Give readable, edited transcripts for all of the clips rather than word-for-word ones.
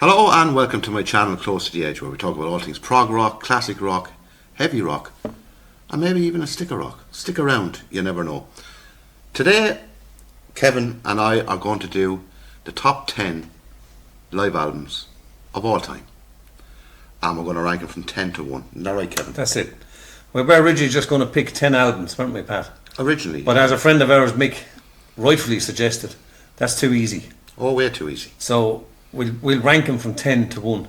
Hello and welcome to my channel Close to the Edge, where we talk about all things prog rock, classic rock, heavy rock, and maybe even a sticker rock. Stick around, you never know. Today, Kevin and I are going to do the top 10 live albums of all time. And we're going to rank them from 10 to 1. Isn't that right, Kevin? That's it. We were originally just going to pick 10 albums, weren't we, Pat? Originally. But as a friend of ours, Mick, rightfully suggested, that's too easy. Oh, way too easy. So we'll rank them from 10 to 1.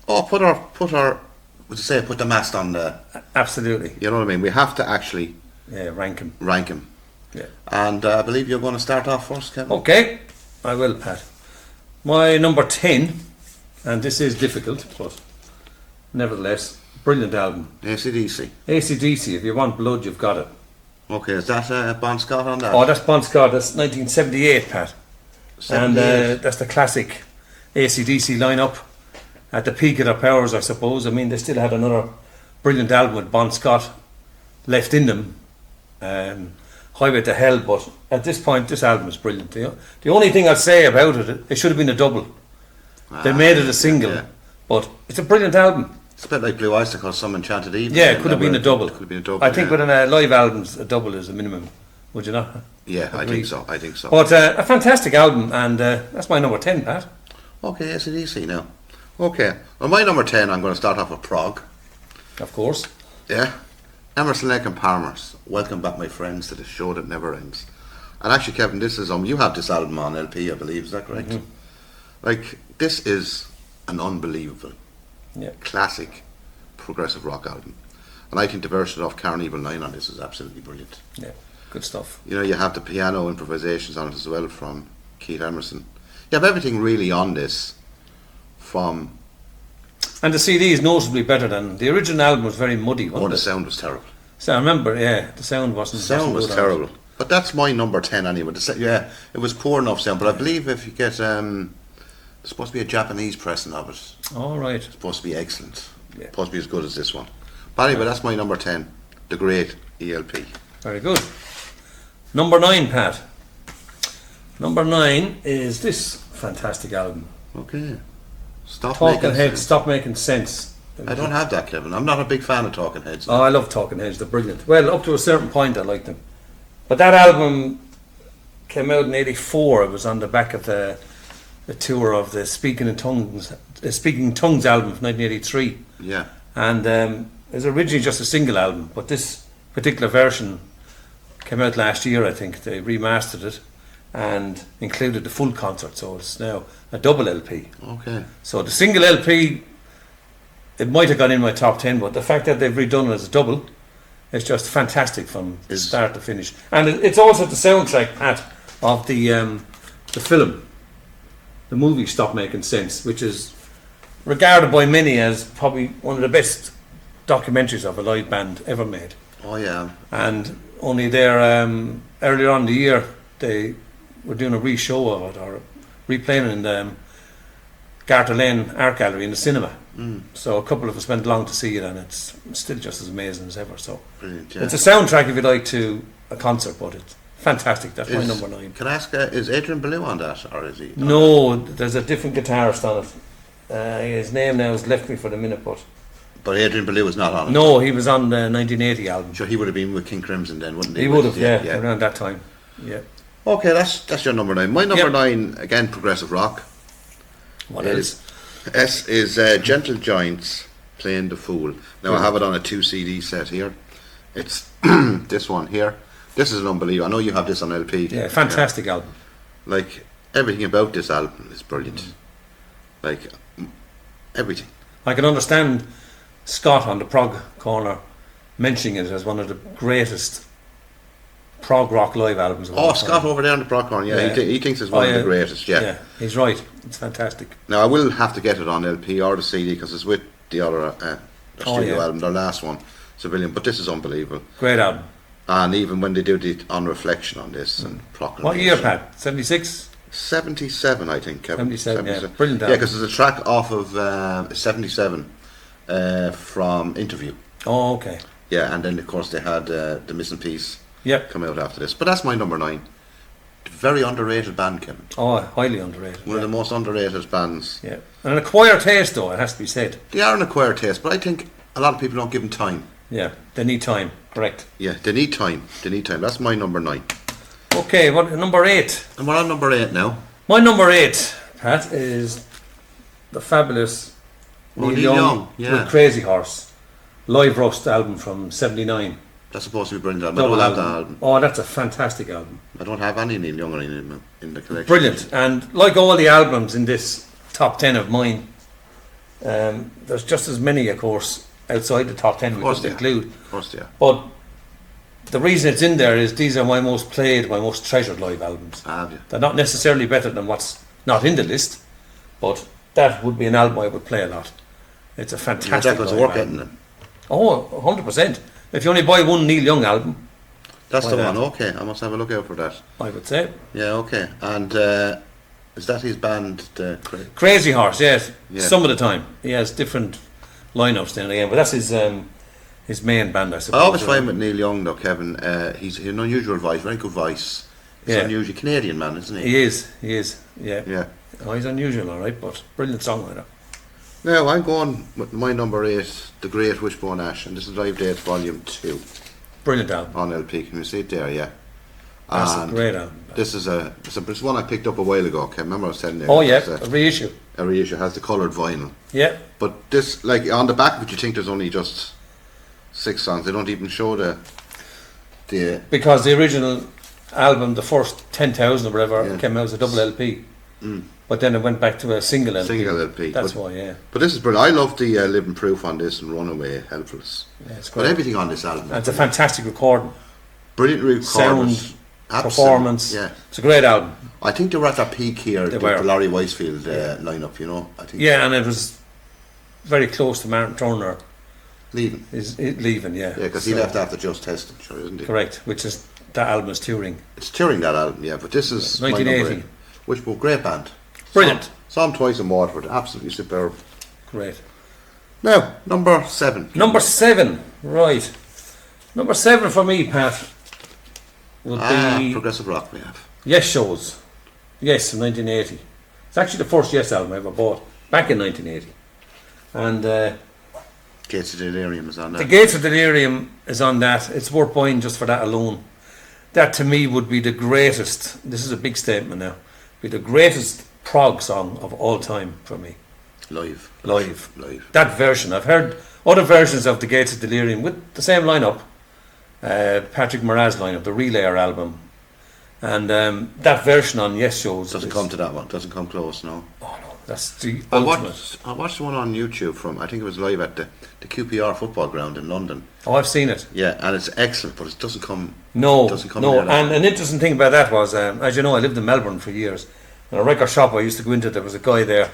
Oh, put the mast on the... Absolutely. You know what I mean? We have to actually... Yeah, rank them. Rank them. Yeah. And I believe you're going to start off first, Kevin. Okay, I will, Pat. My number 10, and this is difficult, but nevertheless, brilliant album. AC/DC. AC/DC, if you want blood, you've got it. Okay, is that Bon Scott on that? Oh, that's Bon Scott, that's 1978, Pat. 78. And that's the classic AC/DC lineup at the peak of their powers, I suppose. I mean, they still had another brilliant album with Bon Scott left in them, Highway to Hell, but at this point, this album is brilliant. The only thing I'd say about it should have been a double. They made it a single, but it's a brilliant album. It's a bit like Blue Icicle, Some Enchanted Evening. Yeah, it could have been a double. Could have been a double. I think with a live albums, a double is the minimum. Would you not? Yeah, I think so. But a fantastic album, and that's my number 10, Pat. Okay, AC/DC now. Okay, well, my number 10, I'm going to start off with Prog. Of course. Yeah. Emerson, Lake and Palmer's Welcome Back, My Friends, to the Show That Never Ends. And actually, Kevin, this is you have this album on LP, I believe, is that correct? Mm-hmm. Like, this is an unbelievable classic progressive rock album. And I think the version of Carnival 9 on this is absolutely brilliant. Yeah, good stuff. You know, you have the piano improvisations on it as well from Keith Emerson. You have everything really on this from... And the CD is noticeably better than... The original album was very muddy, wasn't it? Oh, the sound was terrible. So I remember, the sound wasn't... The sound was terrible. But that's my number 10 anyway. It was poor enough sound, but I believe if you get... there's supposed to be a Japanese pressing of it. All right. It's supposed to be excellent. Yeah. Supposed to be as good as this one. But anyway, that's my number 10. The Great ELP. Very good. Number 9, Pat. Number 9 is this fantastic album. Okay. Talking Heads, Stop Making Sense. I don't have that, Kevin. I'm not a big fan of Talking Heads. No. Oh, I love Talking Heads. They're brilliant. Well, up to a certain point, I like them. But that album came out in '84. It was on the back of the tour of the Speaking Tongues album from 1983. Yeah. And it was originally just a single album, but this particular version came out last year, I think. They remastered it and included the full concert, so it's now a double LP. Okay. So the single LP, it might have gone in my top 10, but the fact that they've redone it as a double, it's just fantastic from start to finish. And it's also the soundtrack, Pat, of the film, the movie Stop Making Sense, which is regarded by many as probably one of the best documentaries of a live band ever made. Oh yeah. And only there earlier on in the year they were doing a re-show of it, or replaying it in the Garter Lane Art Gallery in the cinema. So a couple of us went along to see it, and it's still just as amazing as ever. So brilliant, yeah. It's a soundtrack, if you like, to a concert, but it's fantastic. That's my number 9. Can I ask, is Adrian Belew on that, or is he? No, there's a different guitarist on it. His name now has left me for the minute, but Adrian Belew was not on it. No, he was on the 1980 album. Sure, he would have been with King Crimson then, wouldn't he? He would have, yeah, around that time. Yeah. Okay, that's your number 9. My number 9, again, progressive rock. What else? S is Gentle Giants, Playing the Fool. Now I have it on a 2 CD set here. It's this one here. This is an unbelievable. I know you have this on LP. Yeah, fantastic album. Like, everything about this album is brilliant. Like, everything. I can understand Scott on the prog corner mentioning it as one of the greatest prog rock live albums of all time. Scott over there on the prog corner, yeah. He thinks it's one of the greatest, yeah. He's right. It's fantastic. Now I will have to get it on LP or the CD because it's with the other studio album, their last one. It's brilliant, but this is unbelievable. Great album. And even when they do the On Reflection on this and Proclamation. What year, Pat? 76? 77, I think, Kevin. 77, yeah. Brilliant album. Yeah, because there's a track off of 77 from Interview. Oh, okay. Yeah, and then of course they had the Missing Piece Yep. come out after this. But that's my number 9. Very underrated band, Kevin. Oh, highly underrated. One of the most underrated bands. Yeah. And an acquired taste, though, it has to be said. They are an acquired taste, but I think a lot of people don't give them time. Yeah, they need time. Correct. Yeah, they need time. They need time. That's my number 9. Okay, what number 8? And we're on number 8 now. My number 8, Pat, is the fabulous Neil Young with Crazy Horse. Live Rust album from 79. That's supposed to be brilliant. I Double don't have album. that album. Oh, that's a fantastic album. I don't have any Neil Young in the collection. Brilliant. And like all the albums in this top 10 of mine, there's just as many, of course, outside the top 10 we just include. Of course, yeah. But the reason it's in there is these are my most played, my most treasured live albums. Have you? They're not necessarily better than what's not in the list, but that would be an album I would play a lot. It's a fantastic It's live worth album. getting them. Oh, 100%. If you only buy one Neil Young album, That's Why the that? one. Okay, I must have a look out for that. I would say. Yeah, okay. And is that his band? Crazy Horse, yes. Yeah. Some of the time. He has different lineups then again, but that's his main band, I suppose. I always find with Neil Young, though, Kevin, he's an unusual voice, very good voice. He's Yeah. an unusual Canadian man, isn't he? He is, yeah. Yeah. Oh, he's unusual, alright, but brilliant songwriter. Now, I'm going with my number 8, The Great Wishbone Ash, and this is Live Dates Volume 2 Brilliant album. on LP. Can you see it there? Yeah. That's And a great album. This is it's one I picked up a while ago. Okay, remember I was telling you? Oh yeah, it's a reissue. a reissue. Has the coloured vinyl. Yeah. But this, like on the back of it, you think there's only just 6 songs. They don't even show the Because the original album, the first 10,000 or whatever, Yeah. came out as a double LP. But then it went back to a single LP. single LP. That's but, why, yeah. But this is brilliant. I love the Living Proof on this and Runaway, Helpless. Yeah, it's But great. everything on this album. And it's a fantastic recording. Brilliant recordings. Sound, Absolute- performance. Yeah. It's a great album. I think they were at their peak here, They the were. Laurie Weisfield lineup, you know. I think Yeah, and it was very close to Martin Turner leaving. leaving, yeah. Yeah, because he So- left after Just Testing, sure, isn't he? Correct, which is, that album is touring. It's touring that album, yeah, but this is my 1980. number 8, which was a great band. Brilliant. Saw them twice in Waterford, absolutely superb. Great. Now, number 7. Number 7, right. Number 7 for me, Pat, would be Progressive Rock we have. Yes Shows. Yes, from 1980. It's actually the first Yes album I ever bought, back in 1980. And Gates of Delirium is on The that. Gates of Delirium is on that. It's worth buying just for that alone. That to me would be the greatest, this is a big statement now, be the greatest prog song of all time for me. Live. Live. Live. That version. I've heard other versions of The Gates of Delirium with the same lineup. Patrick Moraz lineup, the Relayer album. And that version on Yes Shows Doesn't is- come to that one, doesn't come close, no. Oh no, that's the I ultimate. watched the one on YouTube from, I think it was live at the QPR football ground in London. Oh, I've seen it. Yeah, and it's excellent, but it doesn't come. No, doesn't come no. near that. And an interesting thing about that was, as you know, I lived in Melbourne for years. And a record shop I used to go into, there was a guy there.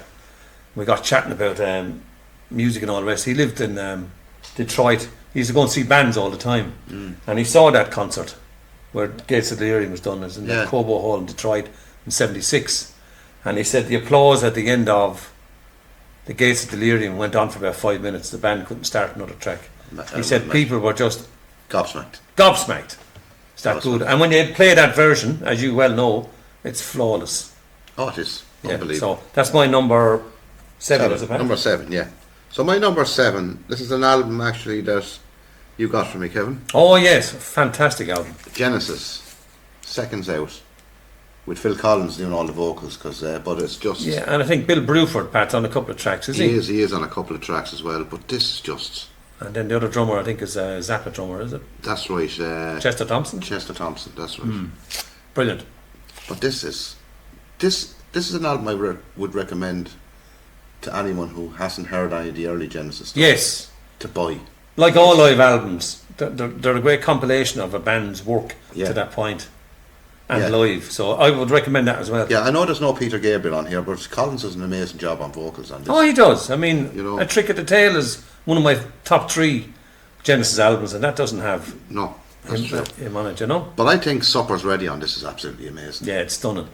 We got chatting about music and all the rest. He lived in Detroit. He used to go and see bands all the time. And he saw that concert where Gates of Delirium was done. It was in the Cobo Hall in Detroit in '76. And he said the applause at the end of The Gates of Delirium went on for about 5 minutes. The band couldn't start another track. He said people were just Gobsmacked. It's that good. And when you play that version, as you well know, it's flawless. Oh, it is. Yeah, Unbelievable. so that's my number 7. Is it, Pat? Number 7, yeah. So my number 7, this is an album actually that you got from me, Kevin. Oh yes, fantastic album. Genesis, Seconds Out, with Phil Collins doing all the vocals, but it's just... Yeah, and I think Bill Bruford, Pat's on a couple of tracks, is he? He is on a couple of tracks as well, but this is just... And then the other drummer, I think, is Zappa drummer, is it? That's right. Chester Thompson? Chester Thompson, that's right. Brilliant. But this is an album I would recommend to anyone who hasn't heard any of the early Genesis stuff Yes. to buy. Like all live albums, they're a great compilation of a band's work Yeah. to that point. And Yeah. live. So I would recommend that as well. Yeah, I know there's no Peter Gabriel on here, but Collins does an amazing job on vocals on this. Oh, he does. I mean, You know. A Trick of the Tail is one of my top 3 Genesis albums, and that doesn't have No, that's true. him on it, you know? But I think Supper's Ready on this is absolutely amazing, Yeah, it's stunning.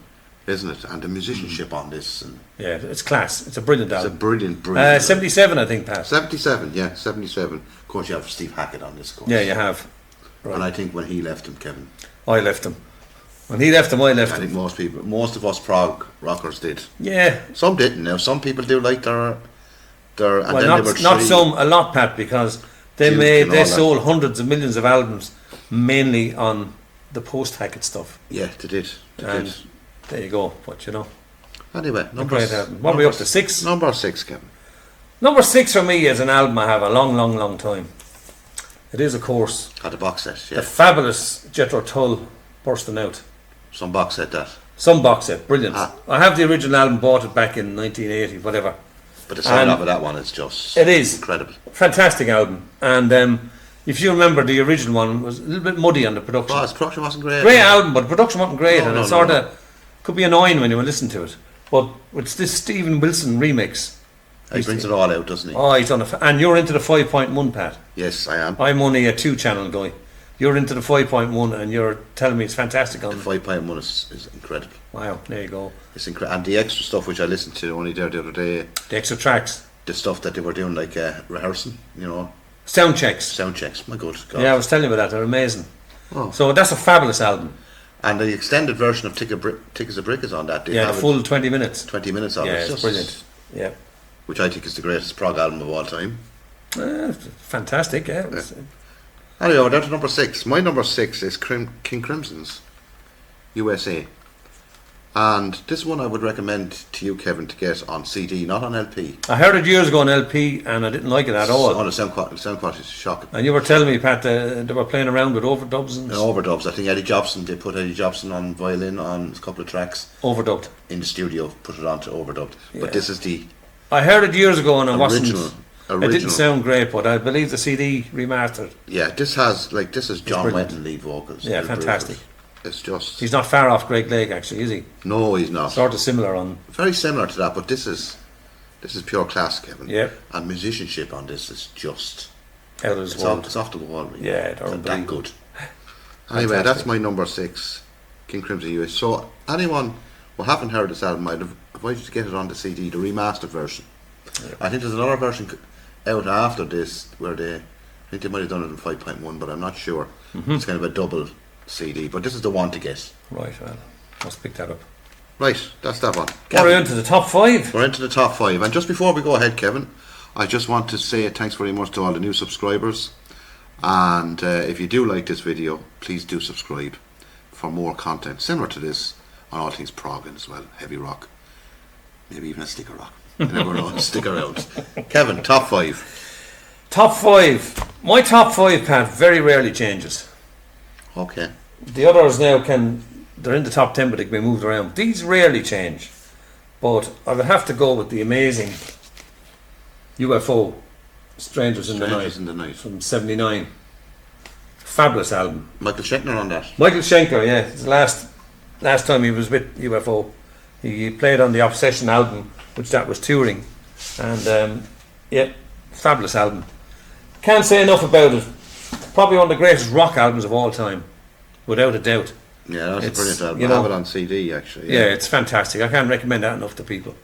isn't it? And the musicianship on this, and Yeah, it's class. It's a brilliant it's a album. brilliant, brilliant. 77, I think, Pat. 77, yeah, 77. Of course, you have Steve Hackett on this, of course. Yeah, you have. Right. And I think when he left him, Kevin, I left him. When he left him, I left I him. think most of us prog rockers did. Yeah. Some didn't. Now some people do like their. And Well, then not, they were not three- some, a lot, Pat, because Duke and all they that. sold hundreds of millions of albums, mainly on the post-Hackett stuff. Yeah, they did. They And did. there you go. But you know, Anyway, a great album. What are we up to? 6? Number 6, Kevin. Number 6 for me is an album I have a long, long, long time. It is, of course, Had a box set. the Yeah, fabulous Jethro Tull, Bursting Out. some box set that. Some box set, brilliant. Ah. I have the original album, bought it back in 1980, whatever. But the sound And of it, that one is just. it is. incredible. Fantastic album. And if you remember, the original one was a little bit muddy on the production. Well, his production wasn't great. Great album, but the production wasn't great, No, and no, it no, sort no. of could be annoying when you were listening to it. But with this Stephen Wilson remix, He brings it all out, doesn't he? oh, he's done and you're into the 5.1, Pat. Yes, I am. I'm only a 2-channel guy. You're into the 5.1, and you're telling me it's fantastic The on. 5.1 is incredible. Wow, there you go. It's incredible. And the extra stuff which I listened to only there the other day, The extra tracks, the stuff that they were doing, like rehearsing, sound checks. sound checks. My God. God. Yeah, I was telling you about that. They're amazing. Oh. So that's a fabulous album. And the extended version of Tick as a Brick is on that. They Yeah, the have full 20 minutes. 20 minutes of Yeah, it. it's just- brilliant. Yeah. Which I think is the greatest prog album of all time. Fantastic, yeah. Anyway, we're down to number 6. My number 6 is King Crimson's USA. And this one I would recommend to you, Kevin, to get on CD, not on LP. I heard it years ago on LP, and I didn't like it at all. On the sound quality is shocking. And you were telling me, Pat, they were playing around with overdubs and Overdubs. I think they put Eddie Jobson on violin on a couple of tracks overdubbed. in the studio, put it on to overdubbed. Yeah. But this is the I heard it years ago, and it original. wasn't. It didn't sound great, but I believe the CD remastered. Yeah, this is John brilliant. Wetton lead vocals. Yeah, It's fantastic. brutal. It's just He's not far off Greg Lake, actually, is he? no, he's not. Sort of similar on. Very similar to that, but this is pure class, Kevin. Yeah. And musicianship on this is just Out of his it's world. off the wall. Really. Yeah, they're It's that unbelievable. good. Anyway, Fantastic. that's my number 6, King Crimson US. So anyone who haven't heard this album, I'd advise you to get it on the CD, the remastered version. Yeah. I think there's another version out after this where I think they might have done it in 5.1, but I'm not sure. It's kind of a double CD, but this is the one to get. Right, well, must pick that up. Right, that's that one. We're Kevin, into the top 5. we're into the top 5, and just before we go ahead, Kevin, I just want to say thanks very much to all the new subscribers, and if you do like this video, please do subscribe for more content similar to this on all things prog and as well, heavy rock, maybe even a sticker rock. You never know. Stick around. Kevin, top 5. Top 5. My top 5, Pat, very rarely changes. Okay. The others now they're in the top 10, but they can be moved around. These rarely change. But I would have to go with the amazing UFO, Strangers in the Strangers Night, in the Night. from 79. Fabulous album. Michael Schenkner on that. Michael Schenker, yeah. It's the last time he was with UFO. He played on the Obsession album, which that was touring. And, yeah, fabulous album. Can't say enough about it. Probably one of the greatest rock albums of all time, without a doubt. Yeah, that's a It's, brilliant album. you I know- have it on CD actually. Yeah, it's fantastic. I can't recommend that enough to people.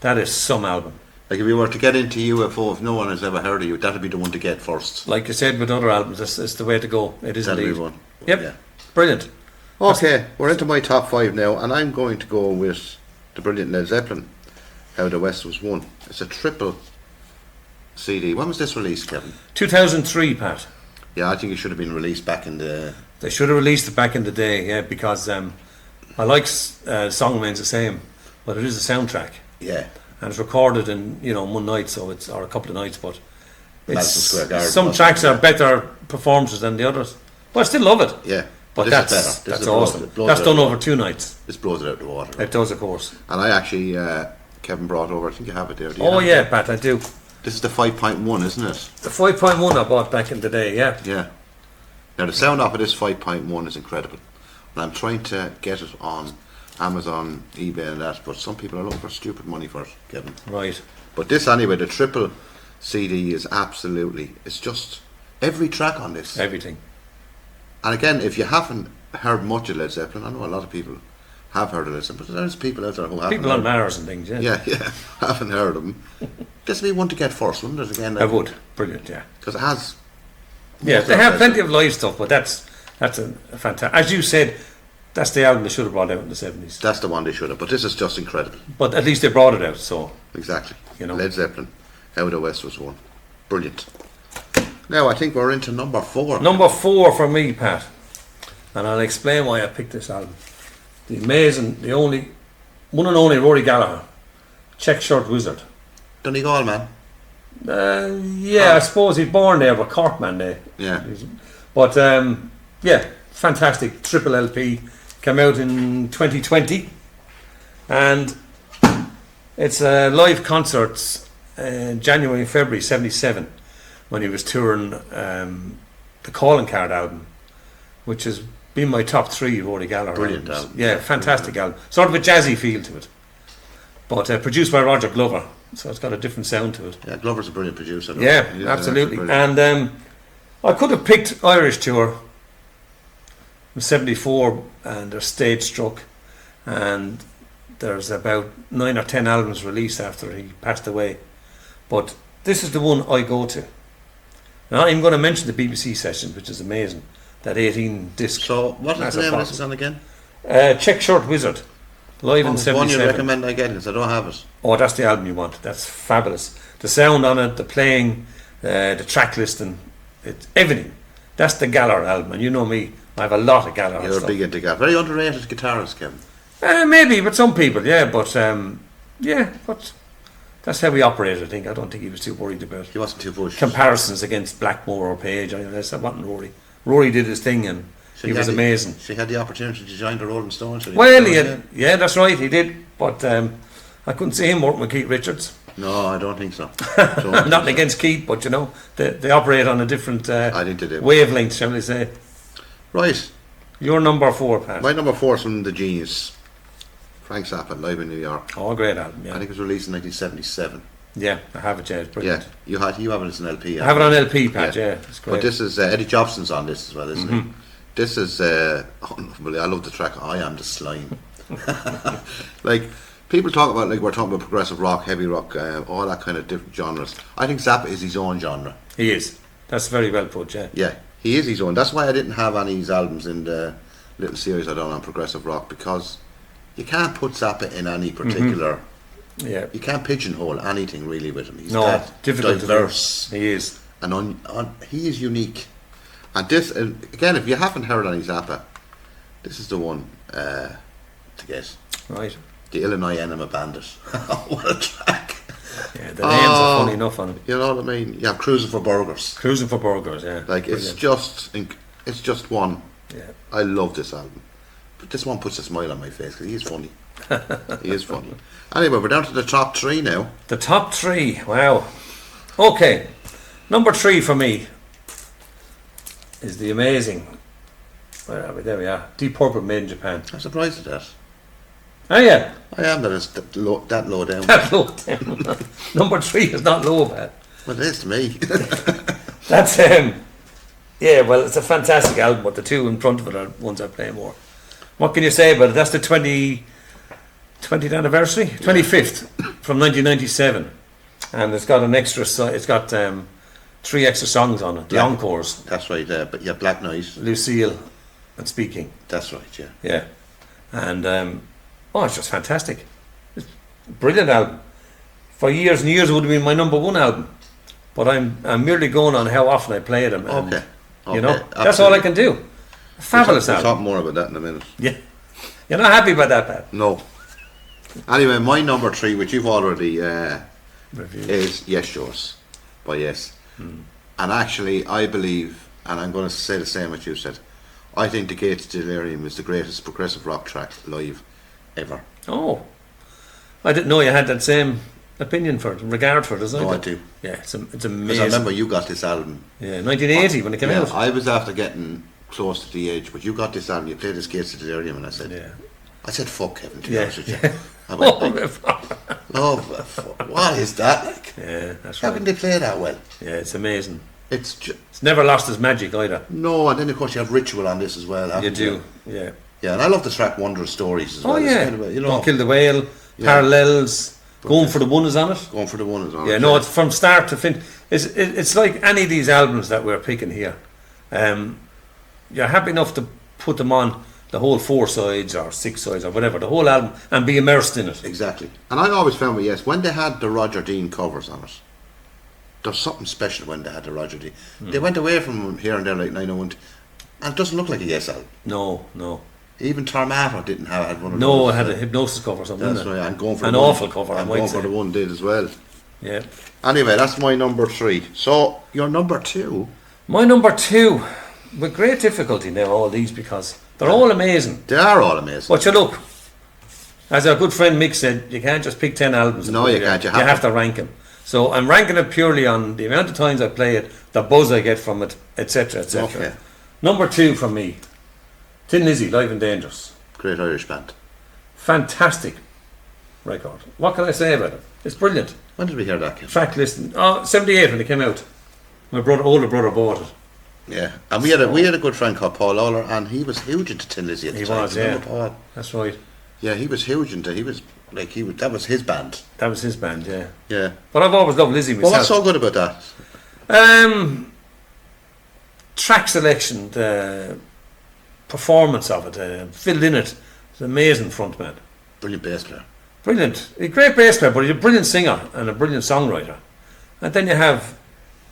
That is some album. Like if you were to get into UFO, if no one has ever heard of you, that'd be the one to get first. Like you said with other albums, it's the way to go. It is That'd be indeed. one. Yep, Yeah. brilliant. Okay, we're into my top 5 now, and I'm going to go with the brilliant Led Zeppelin, How the West Was Won. It's a triple CD. When was this released, Kevin? 2003, Pat. Yeah, I think it should have been released back in the. They should have released it back in the day, yeah, because I like Song Remains the Same, but it is a soundtrack. Yeah. And it's recorded in, one night, so it's, or a couple of nights, but Madison Square Garden, some wasn't tracks it? are better performances than the others. But I still love it. Yeah. But this that's is better. This that's is awesome. it blows That's it done out. over 2 nights. This blows it out the water. It does, of course. And I actually, Kevin brought over, I think you have it there. Do you Oh have it yeah, there? Pat, I do. This is the 5.1, isn't it? The 5.1 I bought back in the day, yeah. Yeah. Now the sound off of this 5.1 is incredible. And I'm trying to get it on Amazon, eBay and that, but some people are looking for stupid money for it, Kevin. Right. But this anyway, the triple CD is absolutely, it's just every track on this. Everything. And again, if you haven't heard much of Led Zeppelin, I know a lot of people have heard of Led Zeppelin, but there's people out there who haven't People on heard. Mars and things, yeah. Yeah, haven't heard of them. This would be one to get first, wouldn't it? Again, I would. Brilliant, yeah. because it has. Yeah, most they of have it. plenty of live stuff, but that's a fantastic. As you said, That's the album they should have brought out in the 70s. That's the one they should have. But this is just incredible. But at least they brought it out, so... Exactly. You know. Led Zeppelin, Out of the West was one. Brilliant. Now I think we're into number 4. Number 4 for me, Pat. And I'll explain why I picked this album. The amazing, the only, one and only Rory Gallagher. Check Shirt Wizard. Donegal, man. I suppose he's born there, but Cork man there. Yeah. But fantastic triple LP. Came out in 2020, and it's live concerts in January and February '77 when he was touring the Calling Card album, which has been my top 3 Rory Gallagher Brilliant albums. album. Yeah, fantastic album. Sort of a jazzy feel to it, but produced by Roger Glover, so it's got a different sound to it. Yeah, Glover's a brilliant producer. Yeah, absolutely. And I could have picked Irish Tour in '74, and they're stage struck, and there's about 9 or 10 albums released after he passed away. But this is the one I go to. Now, I'm going to mention the BBC session, which is amazing. That 18 disc. So, what is the name of this one again? Check Shirt Wizard. Live in '77. One you recommend I get, because I don't have it. Oh, that's the album you want. That's fabulous. The sound on it, the playing, the track listing, it's everything. That's the Gallagher album, and you know me, I have a lot of Gallagher You're stuff. big into Gallagher. Very underrated guitarist, Kevin. Maybe, but some people, yeah, but that's how we operate, I think. I don't think he was too worried about He wasn't too pushed. comparisons against Blackmore or Page or anything else. That wasn't Rory. Rory did his thing, and he was amazing. She had the opportunity to join the Rolling Stones. Well, yeah, that's right, he did, but I couldn't see him working with Keith Richards. No, I don't think so. Nothing against Keith, but you know, they operate on a different I think they do. wavelength, shall we say. Right. Your number 4, Pat. My number 4 is from the Genius. Frank Zappa, Live in New York. Oh, great album, yeah. I think it was released in 1977. Yeah, I have it, yeah, it's brilliant. Yeah, you have it as an LP. I have it on LP, Pat, yeah, it's great. But this is Eddie Jobson's on this as well, isn't he? This is unbelievable. I love the track I Am the Slime. Like, people talk about, like, we're talking about progressive rock, heavy rock, all that kind of different genres. I think Zappa is his own genre. He is. That's very well put, yeah. Yeah, he is his own. That's why I didn't have any of his albums in the little series I done on progressive rock, because you can't put Zappa in any particular. Yeah. You can't pigeonhole anything really with him. He's that difficult diverse. He is. And he is unique. And this, again, if you haven't heard any Zappa, this is the one to get. Right. The Illinois Enema Bandit. What a track. Yeah, the names are funny enough on it. You know what I mean? Yeah, Cruising for Burgers. Cruising for Burgers, yeah. Like, brilliant. it's just one. Yeah. I love this album. But this one puts a smile on my face because he is funny. He is funny. Anyway, we're down to the top 3 now. The top 3, wow. Okay, number 3 for me is the amazing, where are we? There we are, Deep Purple, Made in Japan. I'm surprised at that. Oh yeah. I am that it's that low down. That low down. Number 3 is not low, man. Well, it is to me. That's yeah, well, it's a fantastic album, but the 2 in front of it are ones I play more. What can you say about it? That's the 20th anniversary, 25th from 1997, and it's got an extra. It's got 3 extra songs on it. The encores. That's right. But yeah, Black Knight, Lucille, and Speaking. That's right. Yeah. Yeah, and it's just fantastic. It's a brilliant album. For years and years, it would have been my number 1 album, but I'm merely going on how often I play them. And, Okay. You know, that's all I can do. Fabulous We'll album. talk more about that in a minute. Yeah, you're not happy about that, Pat? No. Anyway, my number 3, which you've already Review. is Yes Yours by Yes. And actually, I believe, and I'm going to say the same as you said, I think The Gates to Delirium is the greatest progressive rock track live ever. Oh, I didn't know you had that same opinion for it, regard for it, isn't it? No, I do. Yeah, it's Because amazing. I remember you got this album. Yeah, 1980 when it came out. I was after getting close to the age, but you got this album, you played this Gates to Delirium, and I said, fuck Kevin, to be honest with you. I went, what is that like? Yeah, that's How right. can they play that well? Yeah, it's amazing. It's never lost its magic either. no, and then of course you have Ritual on this as well. You haven't do, yeah. Yeah, and I love the track Wondrous Stories as well. Oh It's yeah, kind of a, you know, Don't Kill the Whale, Parallels, Going for the One is on it. Going for the One is on Yeah, it. no, it's from start to finish. It's like any of these albums that we're picking here. You're happy enough to put them on the whole 4 sides or 6 sides or whatever, the whole album, and be immersed in it. Exactly. And I always found, yes, when they had the Roger Dean covers on it, there's something special when they had the Roger Dean. They went away from them here and there like 901, and it doesn't look like a Yes album. No. Even Tormato didn't have one of those. No, it had a Hypnosis cover or something. That's right, and going for an the one, awful cover, I and might going say. for the one did as well. Yeah. Anyway, that's my number 3. So, your number 2? My number 2, with great difficulty now, all these, because they're all amazing. They are all amazing. But you look, as our good friend Mick said, you can't just pick 10 albums. No, you can't. You have to rank them. So I'm ranking it purely on the amount of times I play it, the buzz I get from it, etc., etc. Okay. Number 2 for me, Thin Lizzy, Live and Dangerous. Great Irish band. Fantastic record. What can I say about it? It's brilliant. When did we hear that, Kim? Track listing. 78 when it came out. My older brother bought it. Yeah, and we had a good friend called Paul Lawler, and he was huge into Thin Lizzy at the time. He was, Remember Paul? That's right. Yeah, he was huge into. That was his band. That was his band, yeah. Yeah. But I've always loved Lizzy myself. Well, what's so good about that? Track selection, the performance of it, filled in it. It's an amazing frontman. Brilliant bass player. Brilliant. A great bass player, but he's a brilliant singer and a brilliant songwriter. And then you have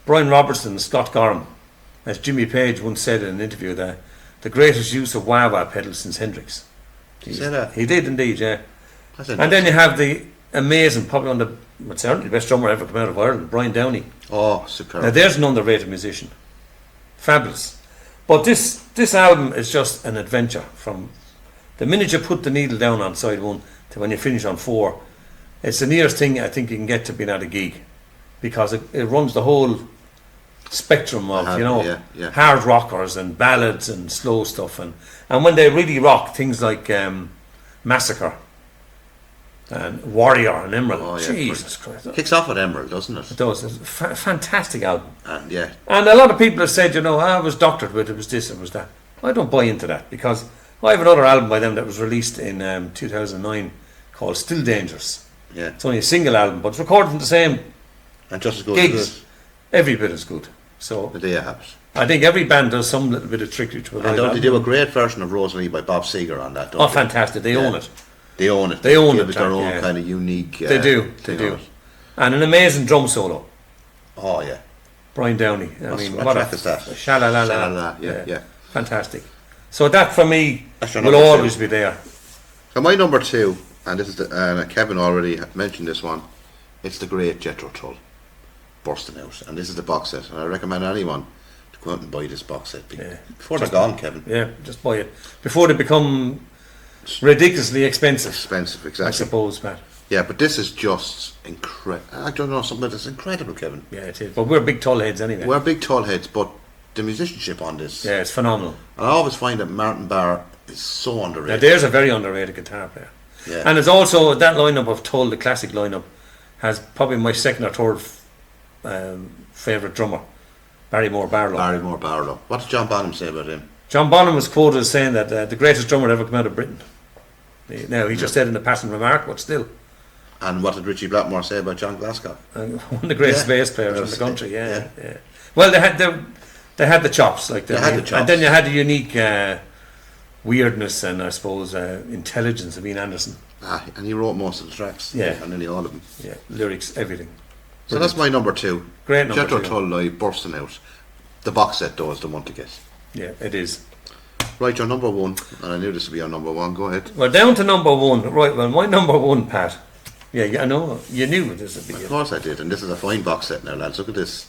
Brian Robertson and Scott Gorham. As Jimmy Page once said in an interview, that the greatest use of wah-wah pedals since Hendrix. Did he say that? He did indeed, yeah. That's And then you have the amazing, probably certainly the best drummer ever come out of Ireland, Brian Downey. Oh, superb. Now there's an underrated musician. Fabulous. But this album is just an adventure from the minute you put the needle down on side 1 to when you finish on 4. It's the nearest thing I think you can get to being at a gig, because it runs the whole spectrum of hard rockers and ballads and slow stuff, and when they really rock, things like Massacre and Warrior and Emerald. Oh, yeah, Jesus Christ, kicks off at Emerald, doesn't it? it does. It's a fantastic album. And yeah, And a lot of people have said, I was doctored with it was this, it was that. I don't buy into that, because I have another album by them that was released in 2009 called Still Dangerous. Yeah. It's only a single album, but it's recorded from the same and just as good gigs. as Every bit as good. So the day happens. I think every band does some little bit of trickery to it. And don't they do a great version of Rosalie by Bob Seger on that? Don't Oh, they? fantastic! They own it. They own it. They own give it, their own yeah. kind of unique. They do. They do. And an amazing drum solo. Oh yeah. Brian Downey. What track is that? Sha-la-la-la. Sha-la-la, yeah. Fantastic. So that for me That's your will number 2. always be there. So my number 2, and this is Kevin already mentioned this one. It's the great Jethro Tull, Bursting Out, and this is the box set. And I recommend anyone to go out and buy this box set before they're gone, Kevin. Yeah, just buy it before they become ridiculously expensive. Expensive, exactly. I suppose, Matt. Yeah, but this is just incredible. I don't know, something that's incredible, Kevin. Yeah, it is. But we're big tall heads anyway. We're big tall heads, but the musicianship on this. Yeah, it's phenomenal. And I always find that Martin Barr is so Now, underrated. there's a very underrated guitar player. Yeah. And it's also that lineup of Tull, the classic lineup, has probably my second or third favourite drummer, Barrymore Barlow. Barrymore Barlow. What did John Bonham say about him? John Bonham was quoted as saying that the greatest drummer to ever come out of Britain. Now, he just said in a passing remark, but still. And what did Richie Blackmore say about John Glasgow? One of the greatest bass players in the country, yeah. Well, they had the chops, like They had the chops. and then you had the unique weirdness and I suppose intelligence of Ian Anderson. And he wrote most of the tracks. Yeah. And nearly all of them. Yeah, lyrics, everything. So that's my number 2. Great number Jethro 2. Tull Live, Bursting Out. The box set though is the one to get. Yeah, it is. Right, your number 1, and I knew this would be your number 1. Go ahead. We're down to number 1. Right, well, my number 1, Pat. Yeah, I know. You knew this would be Of it. course I did, and this is a fine box set now, lads. Look at this.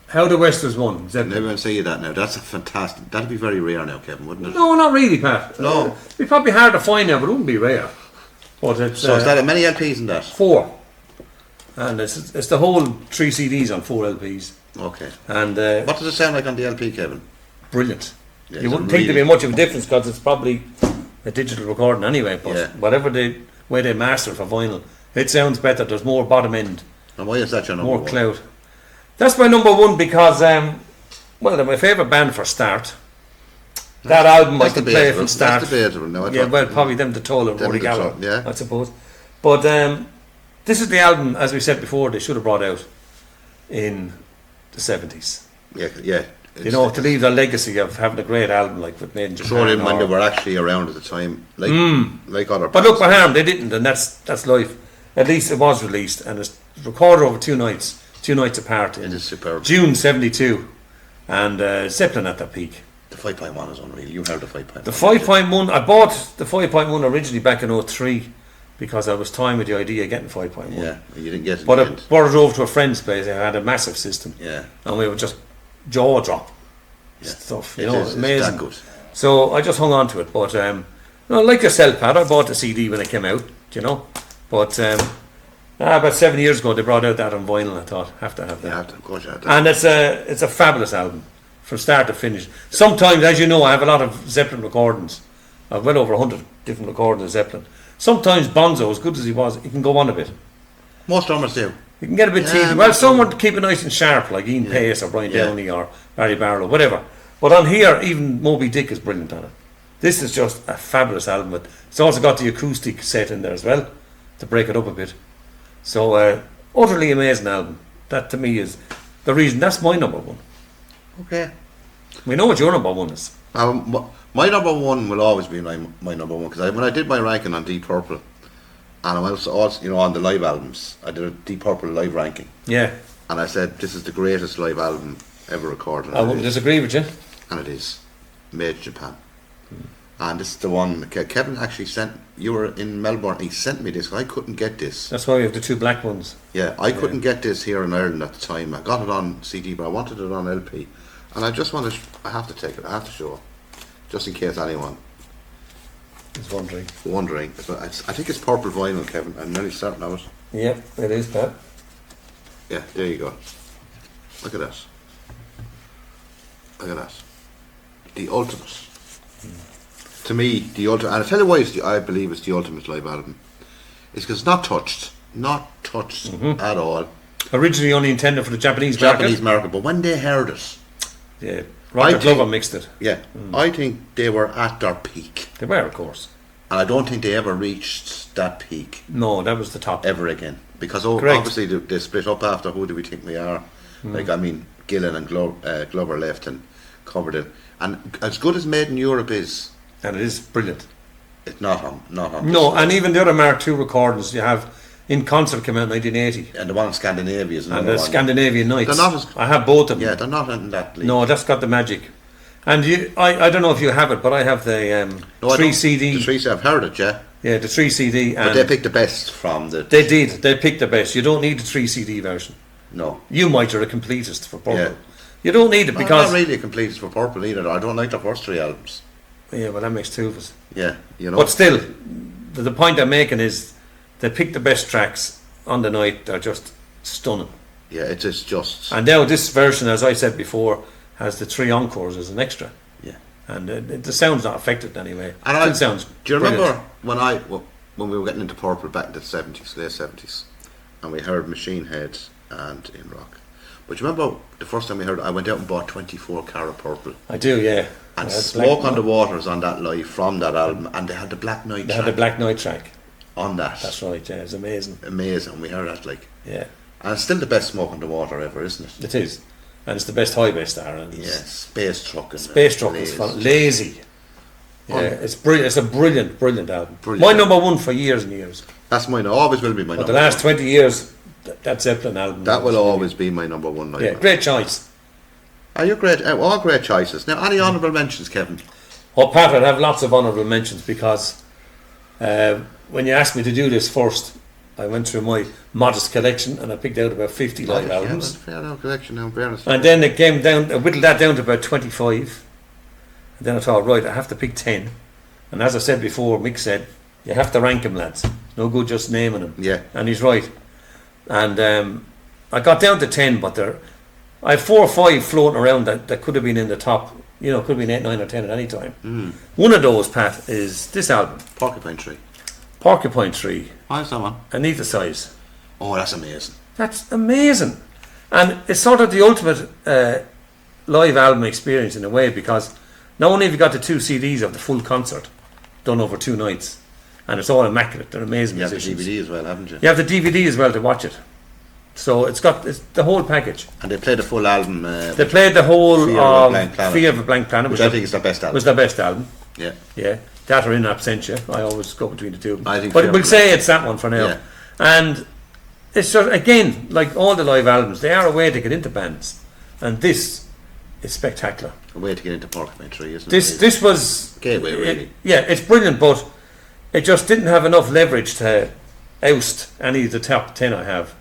How the Westers won. Zeppelin. Everyone say you that now. That's a fantastic. That'd be very rare now, Kevin, wouldn't it? No, not really, Pat. No. It'd be probably hard to find now, but it wouldn't be rare. But it's So is that many LPs in that? 4. And it's the whole 3 CDs on 4 LPs. Okay. And What does it sound like on the LP, Kevin? brilliant. Yeah, You it's wouldn't a think there'd really- be much of a difference because it's probably a digital recording anyway. But Yeah. whatever the way they master it for vinyl, it sounds better. There's more bottom end, And why is that your number more 1? clout. That's my number 1 because well, they're my favourite band for start. That album I That's could play debatable. from start. That's debatable. No, Yeah, well, probably them, the Tull and Them Rory the Gallagher, Tull, yeah. I suppose. But this is the album, as we said before, they should have brought out in the 70s. Yeah. to leave the legacy of having a great album like with Made in Japan. Throw in when they were actually around at the time, like other. But look, for harm, they didn't, and that's life. At least it was released, and it's recorded over 2 nights apart in It is superb. June '72, and Zeppelin at their peak. The 5.1 is unreal. You heard the 5.1. The 5.1, I bought the 5.1 originally back in '03 because I was toying with the idea of getting 5.1. Yeah, you didn't get it. But in I the end. brought it over to a friend's place. They had a massive system, Yeah, and we were just jaw drop yeah. stuff. It is, amazing. It's that good. So I just hung on to it. But like yourself, Pat, I bought the CD when it came out. But about 7 years ago they brought out that on vinyl. I thought have to have that. You have to, of course, you have to. And it's a fabulous album from start to finish. Sometimes, as you know, I have a lot of Zeppelin recordings. I've well over 100 different recordings of Zeppelin. Sometimes Bonzo, as good as he was, he can go on a bit. Most drummers do. You can get a bit Yeah, teethy. Well, someone to keep it nice and sharp, like Ian Pace or Brian Yeah. Downey or Barry Barlow, whatever. But on here, even Moby Dick is brilliant on it. This is just a fabulous album. It's also got the acoustic set in there as well to break it up a bit. So, utterly amazing album. That to me is the reason. That's my number one. Okay. We know what your number one is. My number one will always be my number one, because when I did my ranking on Deep Purple, and I was also on the live albums, I did a Deep Purple live ranking, Yeah, and I said this is the greatest live album ever recorded. I wouldn't disagree with you. And it is Made in Japan. And this is the one Kevin actually sent. You were in Melbourne. He sent me this. I couldn't get this. That's why we have the 2 black ones. Yeah, I couldn't get this here in Ireland at the time. I got it on CD, but I wanted it on LP, and I just wanted. I have to take it. I have to show it, just in case anyone Is wondering. wondering. I think it's purple vinyl, Kevin. I'm nearly certain of it. Yeah, it is, Pat. Yeah, there you go. Look at that. Look at that. The ultimate. To me, the ultimate. And I tell you why I believe it's the ultimate live album. It's because it's not touched. Not touched at all. Originally only intended for the Japanese market. But when they heard it, Yeah, Roger Glover mixed it. yeah, I think they were at their peak. They were, of course. And I don't think they ever reached that peak No, that was the top. ever again. Because Correct. obviously they split up after Who Do We Think We Are. Like, I mean, Gillan and Glover left and covered it. And as good as Made in Europe is, And it is brilliant. it's not on No, this. and even the other Mark II recordings you have in concert came out in 1980. And the one in Scandinavia is And another the one. Scandinavian Nights. They're not as- I have both of them. Yeah, they're not in that league. No, that's got the magic. And I don't know if you have it, but I have the No, I 3 don't. CD. The 3 I've heard it, yeah. Yeah, the 3 CD. But And they picked the best from the... they did. They picked the best. You don't need the 3 CD version. No. You might are a completist for Purple. Yeah. You don't need it I'm because... not really a completist for Purple either. I don't like the first 3 albums. Yeah, well, that makes 2 of us. Yeah, you know. But still, the point I'm making is they pick the best tracks on the night. They're just stunning. Yeah, it is just... And now this version, as I said before, has the 3 encores as an extra. Yeah. And the sound's not affected anyway. And It sounds do you remember brilliant. when we were getting into Purple back in the 70s, late 70s, and we heard Machine Head and In Rock? But you remember the first time we heard it, I went out and bought 24 Carat Purple. I do, yeah. And They had Smoke Black- on the Waters on that live from that album, and they had the Black Knight They had track the Black Knight track. on that. That's right, yeah. It's amazing. Amazing. We heard that, like... Yeah, And it's still the best Smoke on the Water ever, isn't it? it is. And it's the best high bass star. And Yeah, Space Truck. Space Truck is fun. Lazy. Yeah, it's brilliant. It's a brilliant, brilliant album. Brilliant My album. number one for years and years. That's mine. Always will be my But number the last one. 20 years, that Zeppelin album. That was will brilliant. always be my number one. Yeah, great choice. Are you great? All great choices. Now, any honourable mentions, Kevin? Well, Pat, I'd have lots of honourable mentions because when you asked me to do this first, I went through my modest collection and I picked out about 50 live albums. Fair enough collection now, in fairness. And then it came down, I whittled that down to about 25. And then I thought, right, I have to pick 10. And as I said before, Mick said, you have to rank them, lads. No good just naming them. Yeah. And he's right. And I got down to 10, but I had 4 or 5 floating around that could have been in the top. You know, could have been 8, 9 or 10 at any time. One of those, Pat, is this album, Porcupine Tree. Porcupine Tree, How's that one? Anita Size. Oh, that's amazing. That's amazing. And it's sort of the ultimate live album experience in a way, because not only have you got the 2 CDs of the full concert done over 2 nights, and it's all immaculate, they're amazing You have the musicians. DVD as well, haven't you? You have the DVD as well to watch it. So it's the whole package. And they played the full album. They played the whole Fear of of a Blank Planet. Fear of a Blank Planet, which I think is their best album. Was their best album. Yeah. Yeah. That or In Absentia. I always go between the two. I think but Fear we'll of a say it's that one for now. Yeah. And it's sort of, again, like all the live albums, they are a way to get into bands. And this is spectacular. A way to get into Porcupine Tree, isn't This it? this was Gateway, really. it's brilliant, but it just didn't have enough leverage to oust any of the top 10 I have.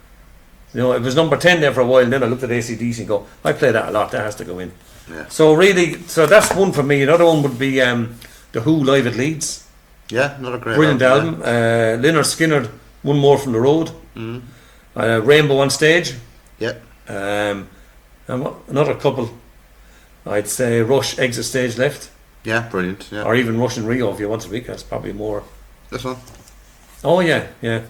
You know, it was number 10 there for a while, and then I looked at AC/DC and go, I play that a lot, that has to go in. Yeah. So really, that's one for me. Another one would be The Who live at Leeds. Yeah, not a great Brilliant album. album. Lynyrd Skynyrd, One More from the Road. Mm-hmm. Rainbow on Stage. Yeah. And another couple, I'd say Rush, Exit Stage Left. Yeah, brilliant. Yeah. Or even Rush in Rio if you want to be, that's probably more. This one? Oh yeah, yeah.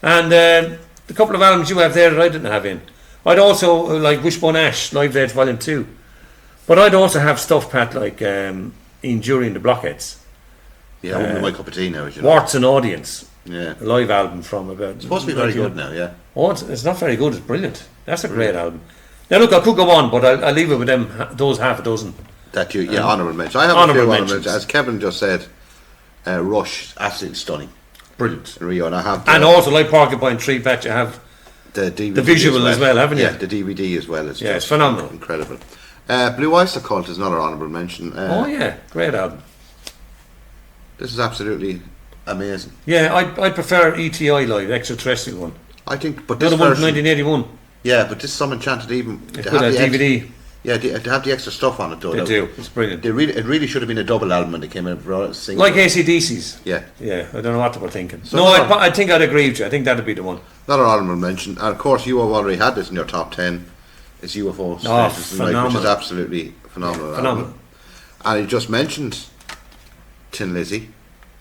And the couple of albums you have there that I didn't have in. I'd also like Wishbone Ash, Live Dates Volume 2. But I'd also have stuff, Pat, like Ian Dury and the Blockheads. Yeah, wouldn't be my cup of tea now, as you know. Warts and Audience, Yeah. a live album from about... It's supposed to be very good now, yeah. Oh, it's not very good, it's brilliant. That's a great album. Now look, I could go on, but I'll leave it with them, those half a dozen. That you, yeah, honourable mention. I have a few honourable honourable mentions. mentions. As Kevin just said, Rush, absolutely stunning. Brilliant. In Rio, and I have And also, like Porcupine Tree, Pat, you have the DVD the visual as well, haven't you? Yeah, the DVD as well. It's Yeah, just it's phenomenal. incredible. Blue Oyster Cult is another honourable mention. Oh yeah, great album. This is absolutely amazing. Yeah, I prefer ETI live, extraterrestrial one. I think, but The this other one from version, 1981. yeah, but this Some Enchanted Even. It's got a DVD. Yeah, they have the extra stuff on it though. They do. It's brilliant. It really should have been a double album when they came in for a single. Like AC/DC's. Yeah. Yeah, I don't know what they were thinking. So No, another- I think I'd agree with you. I think that'd be the one. Another honourable mention, and of course you have already had this in your top 10. Is UFO Stations Tonight, which phenomenal. is absolutely phenomenal. Phenomenal. Album. And you just mentioned Thin Lizzy.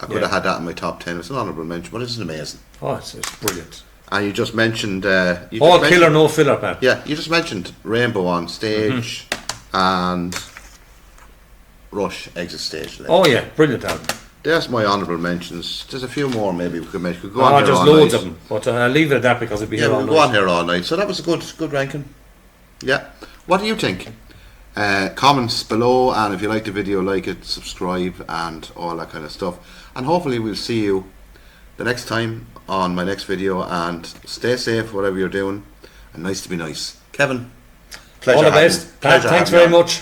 I could Yeah. have had that in my top 10. It's an honourable mention, but it's amazing. Oh, it's brilliant. And you just mentioned All killer, no filler, Pat. Yeah, you just mentioned Rainbow on Stage and Rush Exit Stage Left. Oh yeah, brilliant album. There's my honourable mentions. There's a few more maybe we could mention. We could go Oh, on here there's all loads night. of them. But I'll leave it at that because it'd be Yeah, here all we'll go on night. here all night. So that was a good ranking. Yeah. What do you think? Comments below, and if you like the video, like it, subscribe, and all that kind of stuff. And hopefully we'll see you the next time on my next video. And stay safe, whatever you're doing. And nice to be nice. Kevin, pleasure. All the having- best. Pat, pleasure thanks having you very on. much.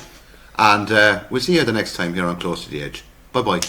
And we'll see you the next time here on Close to the Edge. Bye bye.